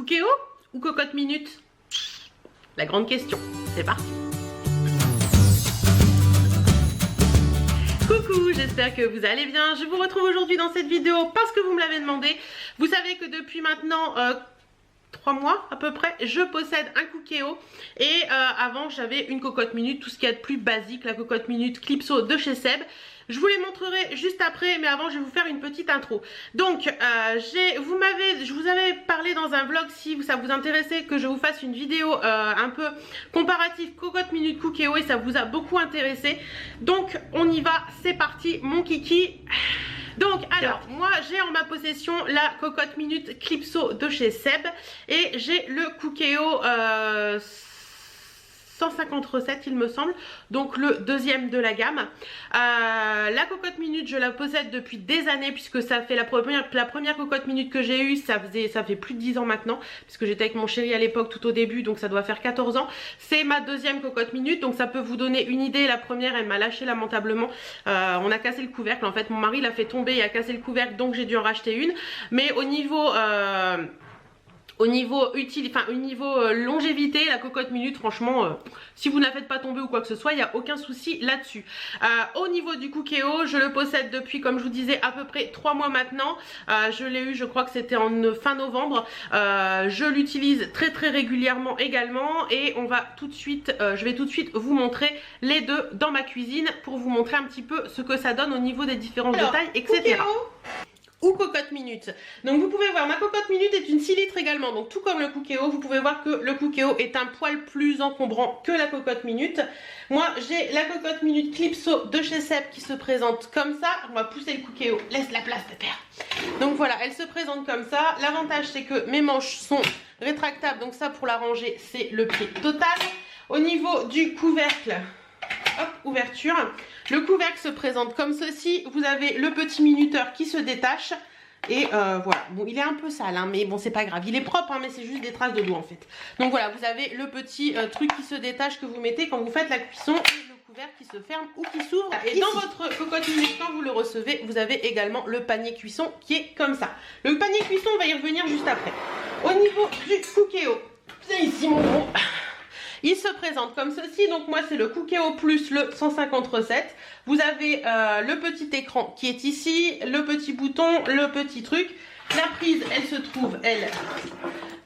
Cookéo ou cocotte minute? La grande question, c'est parti. Coucou, j'espère que vous allez bien. Je vous retrouve aujourd'hui dans cette vidéo parce que vous me l'avez demandé. Vous savez que depuis maintenant 3 mois à peu près, je possède un Cookéo et avant j'avais une cocotte minute, tout ce qu'il y a de plus basique, la cocotte minute Clipso de chez Seb. Je vous les montrerai juste après, mais avant je vais vous faire une petite intro. Donc je vous avais parlé dans un vlog, si ça vous intéressait que je vous fasse une vidéo un peu comparative cocotte minute Cookéo, et ça vous a beaucoup intéressé. Donc on y va, c'est parti mon kiki. Donc alors moi j'ai en ma possession la cocotte minute Clipso de chez Seb et j'ai le Cookéo 150 recettes il me semble, donc le deuxième de la gamme. La cocotte minute je la possède depuis des années puisque ça fait la première cocotte minute que j'ai eue, ça fait plus de 10 ans maintenant puisque j'étais avec mon chéri à l'époque tout au début, donc ça doit faire 14 ans. C'est ma deuxième cocotte minute, donc ça peut vous donner une idée. La première elle m'a lâché lamentablement, on a cassé le couvercle, en fait mon mari l'a fait tomber et a cassé le couvercle, donc j'ai dû en racheter une. Mais au niveau longévité, la cocotte minute, franchement, si vous ne la faites pas tomber ou quoi que ce soit, il n'y a aucun souci là-dessus. Au niveau du Cookéo, je le possède depuis, comme je vous disais, à peu près 3 mois maintenant. Je l'ai eu, je crois que c'était en fin novembre. Je l'utilise très régulièrement également et on va tout de suite, je vais tout de suite vous montrer les deux dans ma cuisine pour vous montrer un petit peu ce que ça donne au niveau des différences de taille, etc. Cookéo ou cocotte minute. Donc vous pouvez voir, ma cocotte minute est une 6 litres également, donc tout comme le Cookéo, vous pouvez voir que le Cookéo est un poil plus encombrant que la cocotte minute. Moi j'ai la cocotte minute Clipso de chez Seb qui se présente comme ça. On va pousser le Cookéo, laisse la place pépère. Donc voilà, elle se présente comme ça. L'avantage c'est que mes manches sont rétractables, donc ça pour la ranger c'est le pied total. Au niveau du couvercle, hop, ouverture. Le couvercle se présente comme ceci. Vous avez le petit minuteur qui se détache. Et voilà, bon il est un peu sale hein, mais bon c'est pas grave, il est propre hein, mais c'est juste des traces de doigts en fait. Donc voilà, vous avez le petit truc qui se détache que vous mettez quand vous faites la cuisson, et le couvercle qui se ferme ou qui s'ouvre. Et dans votre cocotte minute, quand vous le recevez, vous avez également le panier cuisson qui est comme ça. Le panier cuisson, on va y revenir juste après. Au niveau du Cookéo, c'est ici mon gros. Il se présente comme ceci, donc moi c'est le Cookéo plus le 150 recettes. Vous avez le petit écran qui est ici, le petit bouton, le petit truc. La prise, elle se trouve, elle,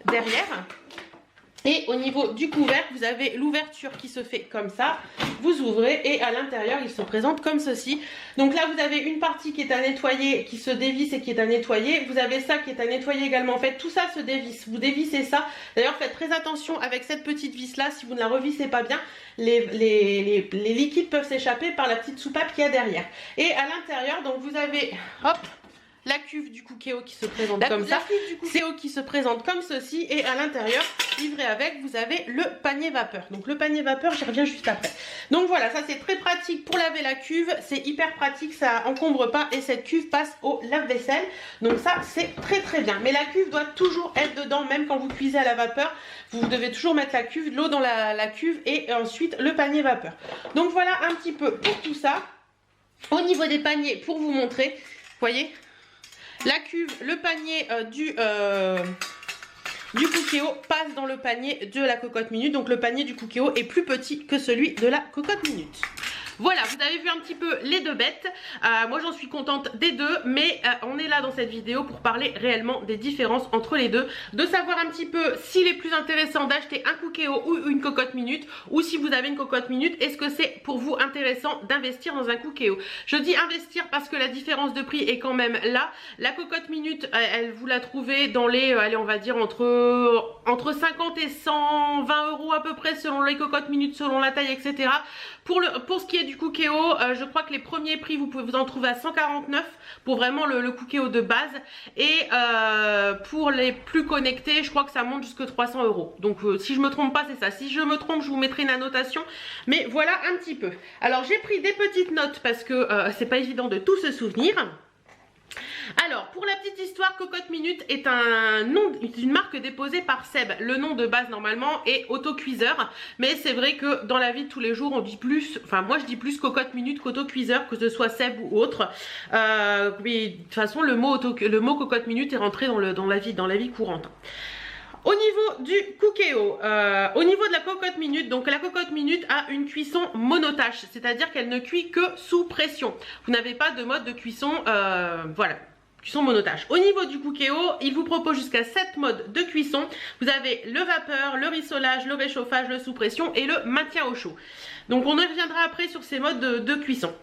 derrière. Et au niveau du couvercle, vous avez l'ouverture qui se fait comme ça. Vous ouvrez et à l'intérieur, il se présente comme ceci. Donc là, vous avez une partie qui est à nettoyer, qui se dévisse et qui est à nettoyer. Vous avez ça qui est à nettoyer également. En fait, tout ça se dévisse. Vous dévissez ça. D'ailleurs, faites très attention avec cette petite vis là. Si vous ne la revissez pas bien, les liquides peuvent s'échapper par la petite soupape qu'il y a derrière. Et à l'intérieur, donc vous avez, hop, la cuve du Cookéo qui se présente comme ça, Cookéo qui se présente comme ceci, et à l'intérieur, livré avec, vous avez le panier vapeur. Donc le panier vapeur, j'y reviens juste après. Donc voilà, ça c'est très pratique pour laver la cuve, c'est hyper pratique, ça encombre pas et cette cuve passe au lave-vaisselle. Donc ça c'est très bien. Mais la cuve doit toujours être dedans, même quand vous cuisez à la vapeur, vous devez toujours mettre la cuve, l'eau dans la cuve et ensuite le panier vapeur. Donc voilà un petit peu pour tout ça. Au niveau des paniers, pour vous montrer, vous voyez, la cuve, le panier du Cookéo passe dans le panier de la cocotte minute. Donc le panier du Cookéo est plus petit que celui de la cocotte minute. Voilà, vous avez vu un petit peu les deux bêtes. Moi j'en suis contente des deux, mais on est là dans cette vidéo pour parler réellement des différences entre les deux, de savoir un petit peu s'il est plus intéressant d'acheter un Cookéo ou une cocotte minute, ou si vous avez une cocotte minute, est-ce que c'est pour vous intéressant d'investir dans un Cookéo. Je dis investir parce que la différence de prix est quand même là. La cocotte minute, elle vous la trouvez dans les, allez on va dire entre 50 et 120 € à peu près selon les cocottes minutes, selon la taille, etc. Pour ce qui est du Cookéo, je crois que les premiers prix vous pouvez vous en trouver à 149 pour vraiment le Cookéo de base, et pour les plus connectés je crois que ça monte jusqu'à 300 €. Donc si je me trompe pas c'est ça, si je me trompe je vous mettrai une annotation, mais voilà un petit peu. Alors j'ai pris des petites notes parce que c'est pas évident de tout se souvenir. Alors pour la petite histoire, Cocotte Minute est une marque déposée par Seb. Le nom de base normalement est autocuiseur, mais c'est vrai que dans la vie de tous les jours on dit plus, enfin moi je dis plus Cocotte Minute qu'autocuiseur, que ce soit Seb ou autre. Mais de toute façon le mot Cocotte Minute est rentré dans la vie courante. Au niveau du cookéo, au niveau de la cocotte minute, donc la cocotte minute a une cuisson monotâche, c'est-à-dire qu'elle ne cuit que sous pression. Vous n'avez pas de mode de cuisson, voilà. Cuisson monotâche. Au niveau du cookéo, il vous propose jusqu'à 7 modes de cuisson. Vous avez le vapeur, le rissolage, le réchauffage, le sous pression et le maintien au chaud. Donc on y reviendra après sur ces modes de cuisson.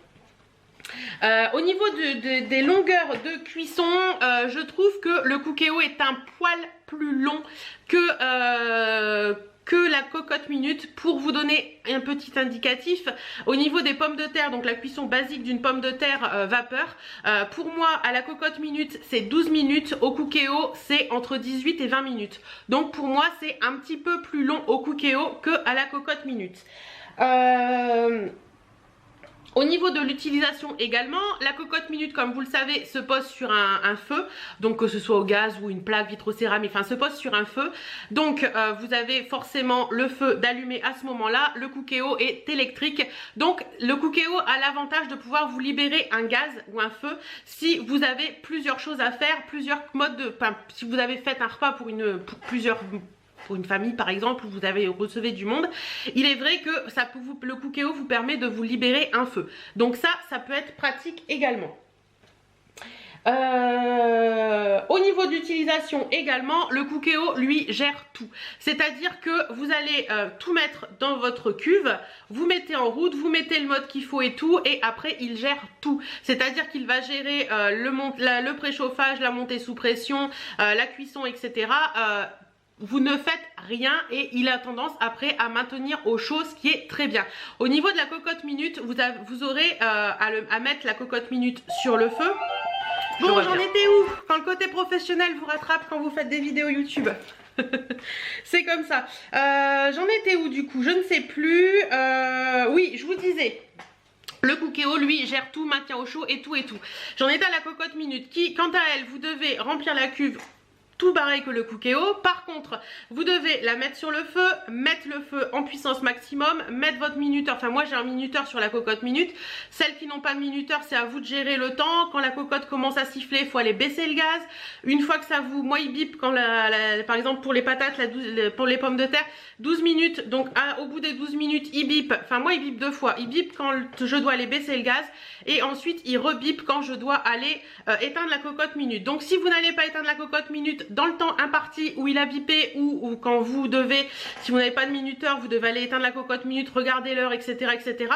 Au niveau des longueurs de cuisson, je trouve que le cookéo est un poil plus long que la cocotte minute. Pour vous donner un petit indicatif, au niveau des pommes de terre, donc la cuisson basique d'une pomme de terre vapeur, pour moi à la cocotte minute c'est 12 minutes, au cookéo c'est entre 18 et 20 minutes. Donc pour moi c'est un petit peu plus long au cookéo que à la cocotte minute. Au niveau de l'utilisation également, la cocotte minute, comme vous le savez, se pose sur un feu, donc que ce soit au gaz ou une plaque vitrocéramique, enfin se pose sur un feu. Donc vous avez forcément le feu d'allumer à ce moment-là. Le cookéo est électrique, donc le cookéo a l'avantage de pouvoir vous libérer un gaz ou un feu si vous avez plusieurs choses à faire, plusieurs modes de, enfin, si vous avez fait un repas pour une famille par exemple, où vous recevez du monde, il est vrai que le cookéo vous permet de vous libérer un feu. Donc ça peut être pratique également. Au niveau de l'utilisation également, le cookéo lui gère tout. C'est-à-dire que vous allez tout mettre dans votre cuve, vous mettez en route, vous mettez le mode qu'il faut et tout, et après il gère tout. C'est-à-dire qu'il va gérer le préchauffage, la montée sous pression, la cuisson, etc. Vous ne faites rien et il a tendance après à maintenir au chaud, ce qui est très bien. Au niveau de la cocotte minute, vous aurez à mettre la cocotte minute sur le feu. Bon, j'en étais où? Quand le côté professionnel vous rattrape quand vous faites des vidéos YouTube. C'est comme ça. J'en étais où du coup? Je ne sais plus. Oui, je vous disais. Le cookéo, lui, gère tout, maintient au chaud et tout et tout. J'en étais à la cocotte minute qui, quant à elle, vous devez remplir la cuve tout pareil que le cookéo. Par contre, vous devez la mettre sur le feu, mettre le feu en puissance maximum, mettre votre minuteur. Enfin, moi j'ai un minuteur sur la cocotte minute. Celles qui n'ont pas de minuteur, c'est à vous de gérer le temps. Quand la cocotte commence à siffler, il faut aller baisser le gaz. Une fois que ça vous... Moi, il bip quand par exemple pour les patates, pour les pommes de terre, 12 minutes. Donc au bout des 12 minutes, il bip. Enfin, moi, il bip 2 fois. Il bip quand je dois aller baisser le gaz. Et ensuite, il rebip quand je dois aller éteindre la cocotte minute. Donc, si vous n'allez pas éteindre la cocotte minute dans le temps imparti où il a bipé ou quand vous devez, si vous n'avez pas de minuteur, vous devez aller éteindre la cocotte minute, regarder l'heure, etc., etc.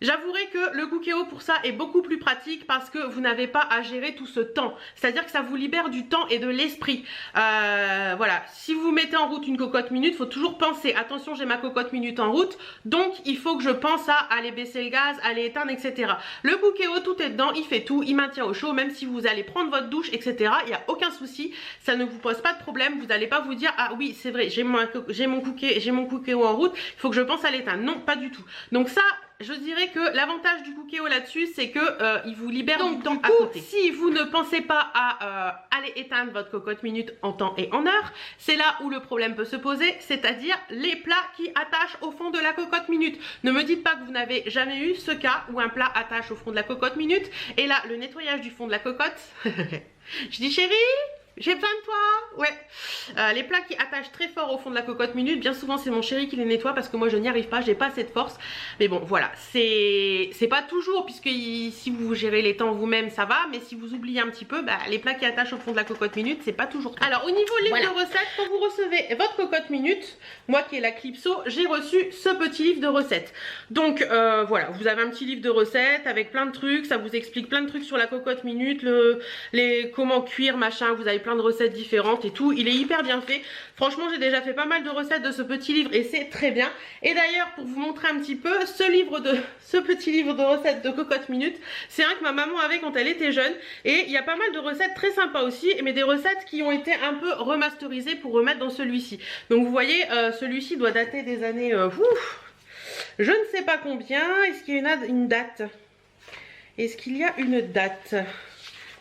J'avouerai que le cookéo pour ça est beaucoup plus pratique parce que vous n'avez pas à gérer tout ce temps. C'est-à-dire que ça vous libère du temps et de l'esprit. Voilà, si vous mettez en route une cocotte minute, il faut toujours penser, attention j'ai ma cocotte minute en route, donc il faut que je pense à aller baisser le gaz, aller éteindre, etc. Le cookéo, tout est dedans, il fait tout, il maintient au chaud, même si vous allez prendre votre douche, etc. Il n'y a aucun souci, ça ne vous pose pas de problème, vous n'allez pas vous dire, ah oui c'est vrai, j'ai mon cookéo en route, il faut que je pense à l'éteindre. Non, pas du tout. Donc ça, je dirais que l'avantage du cookéo là-dessus, c'est que il vous libère du temps à côté. Si vous ne pensez pas à aller éteindre votre cocotte minute en temps et en heure, c'est là où le problème peut se poser, c'est-à-dire les plats qui attachent au fond de la cocotte minute. Ne me dites pas que vous n'avez jamais eu ce cas où un plat attache au fond de la cocotte minute. Et là, le nettoyage du fond de la cocotte, je dis chérie, j'ai besoin de toi. Ouais. Les plats qui attachent très fort au fond de la cocotte minute, bien souvent c'est mon chéri qui les nettoie parce que moi je n'y arrive pas, j'ai pas assez de force. Mais bon voilà, c'est pas toujours, puisque si vous gérez les temps vous-même ça va, mais si vous oubliez un petit peu, bah, les plats qui attachent au fond de la cocotte minute c'est pas toujours. Alors au niveau livre de recettes, quand vous recevez votre cocotte minute, moi qui est la Clipso, j'ai reçu ce petit livre de recettes. Donc voilà, vous avez un petit livre de recettes avec plein de trucs, ça vous explique plein de trucs sur la cocotte minute, comment cuire machin, vous avez plein de recettes différentes et tout. Il est hyper bien fait. Franchement, j'ai déjà fait pas mal de recettes de ce petit livre et c'est très bien. Et d'ailleurs, pour vous montrer un petit peu, ce petit livre de recettes de cocotte minute, c'est un que ma maman avait quand elle était jeune. Et il y a pas mal de recettes très sympas aussi, mais des recettes qui ont été un peu remasterisées pour remettre dans celui-ci. Donc vous voyez, celui-ci doit dater des années... je ne sais pas combien. Est-ce qu'il y a une date? Est-ce qu'il y a une date?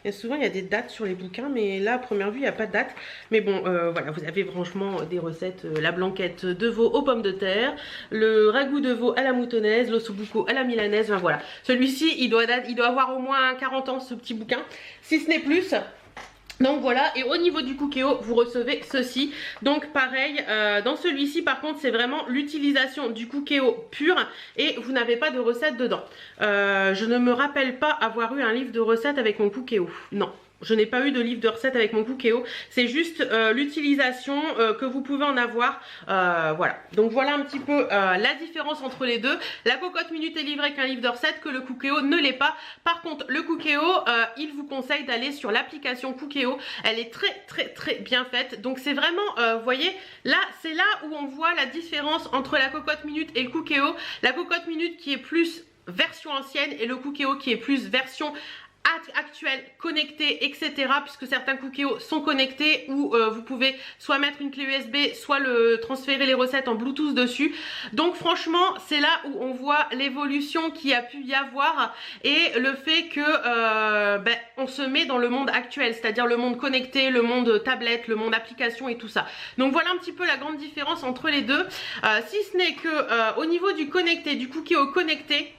Et souvent il y a des dates sur les bouquins, mais là à première vue il n'y a pas de date. Mais bon voilà, vous avez franchement des recettes, la blanquette de veau aux pommes de terre, le ragoût de veau à la moutonnaise, l'ossobuco à la milanaise, enfin voilà. Celui-ci il doit avoir au moins 40 ans ce petit bouquin, si ce n'est plus. Donc voilà, et au niveau du Cookéo, vous recevez ceci. Donc pareil, dans celui-ci par contre c'est vraiment l'utilisation du Cookéo pur et vous n'avez pas de recette dedans. Je ne me rappelle pas avoir eu un livre de recettes avec mon Cookéo, non. Je n'ai pas eu de livre de recettes avec mon Cookéo, c'est juste l'utilisation que vous pouvez en avoir, voilà. Donc voilà un petit peu la différence entre les deux. La cocotte minute est livrée qu'un livre de recettes, que le Cookéo ne l'est pas. Par contre le Cookéo, il vous conseille d'aller sur l'application Cookéo, elle est très bien faite. Donc c'est vraiment, vous voyez, là c'est là où on voit la différence entre la cocotte minute et le Cookéo. La cocotte minute qui est plus version ancienne et le Cookéo qui est plus version actuelle, connectée, etc. Puisque certains Cookéo sont connectés où vous pouvez soit mettre une clé USB, soit transférer les recettes en Bluetooth dessus. Donc franchement, c'est là où on voit l'évolution qu'il y a pu y avoir et le fait que on se met dans le monde actuel, c'est-à-dire le monde connecté, le monde tablette, le monde application et tout ça. Donc voilà un petit peu la grande différence entre les deux. Si ce n'est que au niveau du connecté, du Cookéo connecté,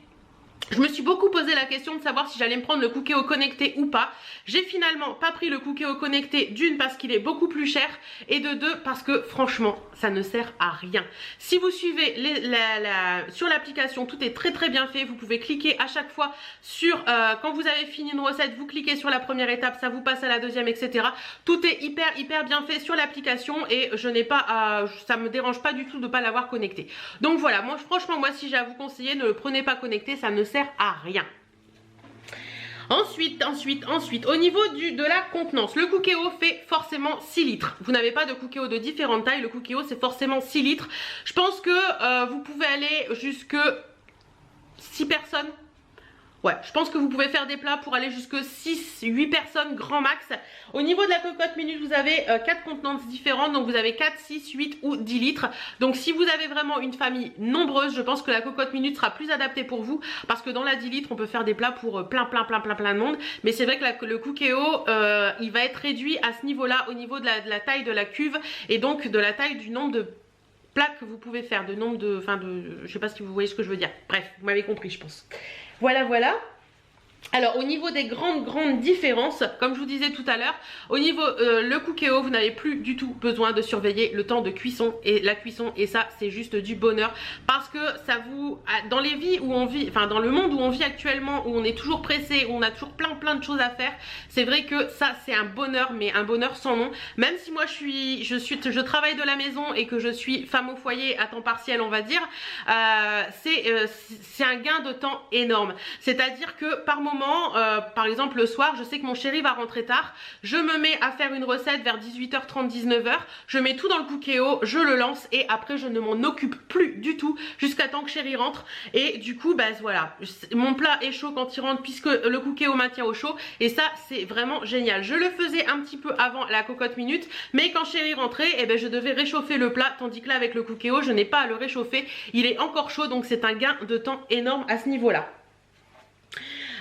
je me suis beaucoup posé la question de savoir si j'allais me prendre le Cookéo connecté ou pas. J'ai finalement pas pris le Cookéo connecté, d'une parce qu'il est beaucoup plus cher et de deux parce que franchement ça ne sert à rien. Si vous suivez sur l'application, tout est très bien fait. Vous pouvez cliquer à chaque fois sur quand vous avez fini une recette, vous cliquez sur la première étape, ça vous passe à la deuxième, etc. Tout est hyper bien fait sur l'application et je n'ai pas ça me dérange pas du tout de ne pas l'avoir connecté. Donc voilà, moi franchement si j'ai à vous conseiller, ne le prenez pas connecté, ça ne sert à rien. Ensuite, au niveau de la contenance, le Cookéo fait forcément 6 litres. Vous n'avez pas de Cookéo de différentes tailles, le Cookéo c'est forcément 6 litres. Je pense que vous pouvez aller jusque 6 personnes. Ouais, je pense que vous pouvez faire des plats pour aller jusque 6-8 personnes grand max. Au niveau de la cocotte minute, vous avez 4 contenances différentes. Donc vous avez 4, 6, 8 ou 10 litres. Donc si vous avez vraiment une famille nombreuse, je pense que la cocotte minute sera plus adaptée pour vous. Parce que dans la 10 litres, on peut faire des plats pour plein de monde. Mais c'est vrai que le Cookéo, il va être réduit à ce niveau-là, au niveau de la taille de la cuve. Et donc de la taille du nombre de plats que vous pouvez faire. De nombre de... je sais pas si vous voyez ce que je veux dire. Bref, vous m'avez compris je pense. Voilà. Alors au niveau des grandes différences, comme je vous disais tout à l'heure, au niveau le Cookéo, vous n'avez plus du tout besoin de surveiller le temps de cuisson et la cuisson, et ça c'est juste du bonheur parce que ça vous, dans les vies où on vit, dans le monde où on vit actuellement, où on est toujours pressé, où on a toujours plein de choses à faire, c'est vrai que ça c'est un bonheur, mais un bonheur sans nom. Même si moi je travaille de la maison et que je suis femme au foyer à temps partiel, on va dire, c'est un gain de temps énorme. C'est-à-dire que par moment, par exemple le soir, je sais que mon chéri va rentrer tard, je me mets à faire une recette vers 18h30, 19h, je mets tout dans le Cookéo, je le lance et après je ne m'en occupe plus du tout jusqu'à temps que chéri rentre. Et du coup voilà, mon plat est chaud quand il rentre puisque le Cookéo maintient au chaud et ça c'est vraiment génial. Je le faisais un petit peu avant la cocotte minute, mais quand chéri rentrait, je devais réchauffer le plat, tandis que là avec le Cookéo je n'ai pas à le réchauffer, il est encore chaud, donc c'est un gain de temps énorme à ce niveau là.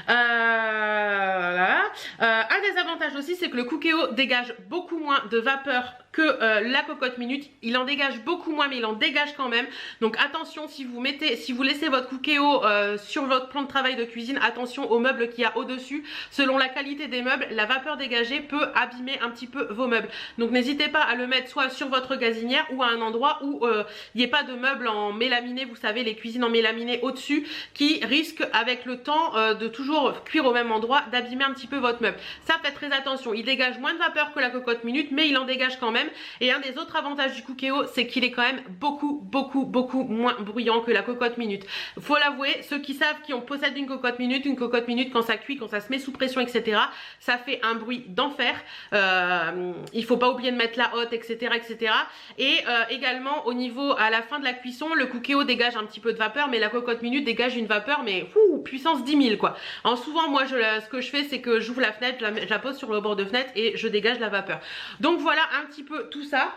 Un des avantages aussi, c'est que le Cookéo dégage beaucoup moins de vapeur que la cocotte minute. Il en dégage beaucoup moins, mais il en dégage quand même. Donc attention, si vous laissez votre Cookéo sur votre plan de travail de cuisine, attention aux meubles qu'il y a au-dessus. Selon la qualité des meubles, la vapeur dégagée peut abîmer un petit peu vos meubles. Donc n'hésitez pas à le mettre soit sur votre gazinière ou à un endroit où il n'y ait pas de meubles en mélaminé, vous savez, les cuisines en mélaminé au-dessus, qui risquent avec le temps de toujours cuire au même endroit, d'abîmer un petit peu votre meuble. Ça, faites très attention. Il dégage moins de vapeur que la cocotte minute, mais il en dégage quand même. Et un des autres avantages du Cookéo, c'est qu'il est quand même beaucoup moins bruyant que la cocotte minute. Faut l'avouer, ceux qui savent, qui possèdent une cocotte minute quand ça cuit, quand ça se met sous pression, etc., ça fait un bruit d'enfer. Il faut pas oublier de mettre la hotte, etc. Et également au niveau, à la fin de la cuisson, le Cookéo dégage un petit peu de vapeur, mais la cocotte minute dégage une vapeur, mais puissance 10 000 quoi. Alors souvent moi ce que je fais, c'est que j'ouvre la fenêtre, je la pose sur le bord de fenêtre et je dégage la vapeur. Donc voilà un petit peu tout ça.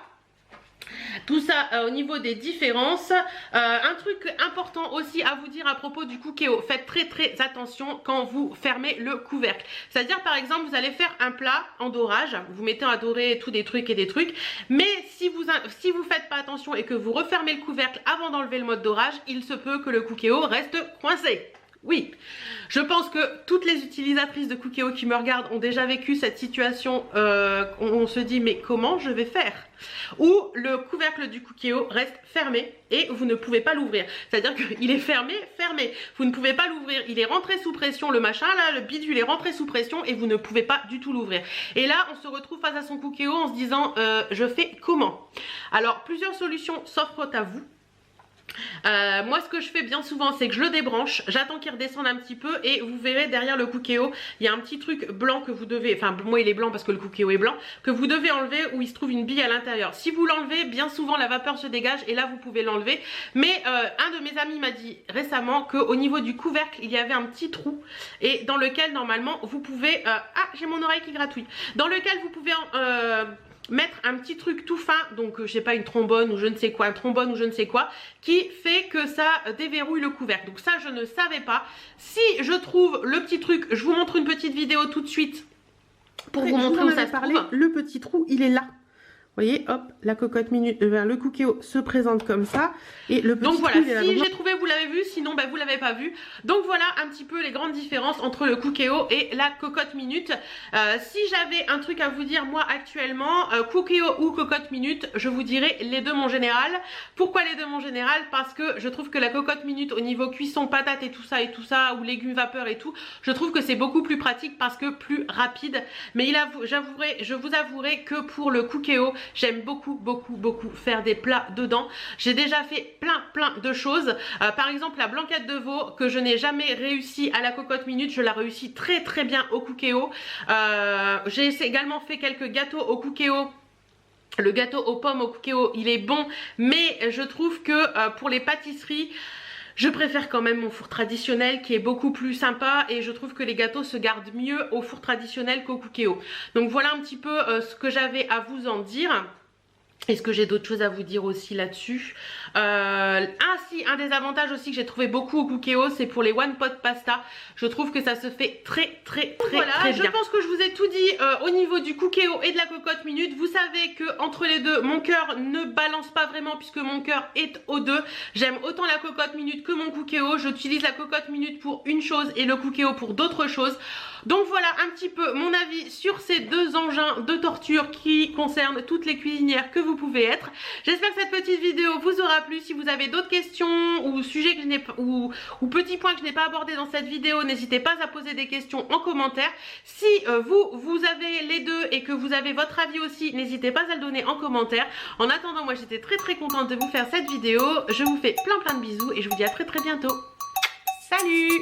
Au niveau des différences. Un truc important aussi à vous dire à propos du Cookéo, faites très attention quand vous fermez le couvercle. C'est à dire par exemple vous allez faire un plat en dorage, vous mettez à dorer tous des trucs, mais si vous faites pas attention et que vous refermez le couvercle avant d'enlever le mode dorage, il se peut que le Cookéo reste coincé. Oui, je pense que toutes les utilisatrices de Cookéo qui me regardent ont déjà vécu cette situation. On se dit mais comment je vais faire? Où le couvercle du Cookéo reste fermé et vous ne pouvez pas l'ouvrir. C'est-à-dire qu'il est fermé. Vous ne pouvez pas l'ouvrir. Il est rentré sous pression, le machin là, le bidule est rentré sous pression et vous ne pouvez pas du tout l'ouvrir. Et là, on se retrouve face à son Cookéo en se disant je fais comment? Alors, plusieurs solutions s'offrent à vous. Moi ce que je fais bien souvent c'est que je le débranche, j'attends qu'il redescende un petit peu et vous verrez derrière le Cookéo il y a un petit truc blanc que vous devez, enfin moi il est blanc parce que le Cookéo est blanc, que vous devez enlever où il se trouve une bille à l'intérieur. Si vous l'enlevez, bien souvent la vapeur se dégage et là vous pouvez l'enlever. Mais un de mes amis m'a dit récemment qu'au niveau du couvercle il y avait un petit trou et dans lequel normalement vous pouvez ah j'ai mon oreille qui gratouille, dans lequel vous pouvez mettre un petit truc tout fin, donc je sais pas, une trombone ou je ne sais quoi, un trombone ou je ne sais quoi, qui fait que ça déverrouille le couvercle. Donc ça je ne savais pas. Si je trouve le petit truc, je vous montre une petite vidéo tout de suite pour vous montrer où ça se trouve. Le petit trou il est là. Vous voyez, hop, la cocotte minute, le Cookéo se présente comme ça. Et le petit donc voilà, si j'ai trouvé, vous l'avez vu, sinon bah, vous l'avez pas vu. Donc voilà un petit peu les grandes différences entre le Cookéo et la cocotte minute. Si j'avais un truc à vous dire moi actuellement, Cookéo ou cocotte minute, je vous dirais les deux mon général. Pourquoi les deux mon général? Parce que je trouve que la cocotte minute au niveau cuisson, patates et tout ça, ou légumes vapeur et tout, je trouve que c'est beaucoup plus pratique parce que plus rapide. Mais je vous avouerai que pour le Cookéo, j'aime beaucoup faire des plats dedans. J'ai déjà fait plein de choses. Par exemple la blanquette de veau que je n'ai jamais réussi à la cocotte minute, je la réussis très bien au Cookéo. J'ai également fait quelques gâteaux au Cookéo. Le gâteau aux pommes au Cookéo il est bon, mais je trouve que pour les pâtisseries, je préfère quand même mon four traditionnel qui est beaucoup plus sympa et je trouve que les gâteaux se gardent mieux au four traditionnel qu'au Cookéo. Donc voilà un petit peu ce que j'avais à vous en dire. Est-ce que j'ai d'autres choses à vous dire aussi là-dessus? Ah si, un des avantages aussi que j'ai trouvé beaucoup au Cookéo, c'est pour les one pot pasta. Je trouve que ça se fait très bien. Je pense que je vous ai tout dit au niveau du Cookéo et de la cocotte minute. Vous savez que entre les deux, mon cœur ne balance pas vraiment puisque mon cœur est aux deux. J'aime autant la cocotte minute que mon Cookéo. J'utilise la cocotte minute pour une chose et le Cookéo pour d'autres choses. Donc voilà un petit peu mon avis sur ces deux engins de torture qui concernent toutes les cuisinières que vous pouvez être. J'espère que cette petite vidéo vous aura plu. Si vous avez d'autres questions ou sujets que je n'ai ou petits points que je n'ai pas abordés dans cette vidéo, n'hésitez pas à poser des questions en commentaire. Si vous avez les deux et que vous avez votre avis aussi, n'hésitez pas à le donner en commentaire. En attendant, moi j'étais très contente de vous faire cette vidéo. Je vous fais plein de bisous et je vous dis à très bientôt. Salut!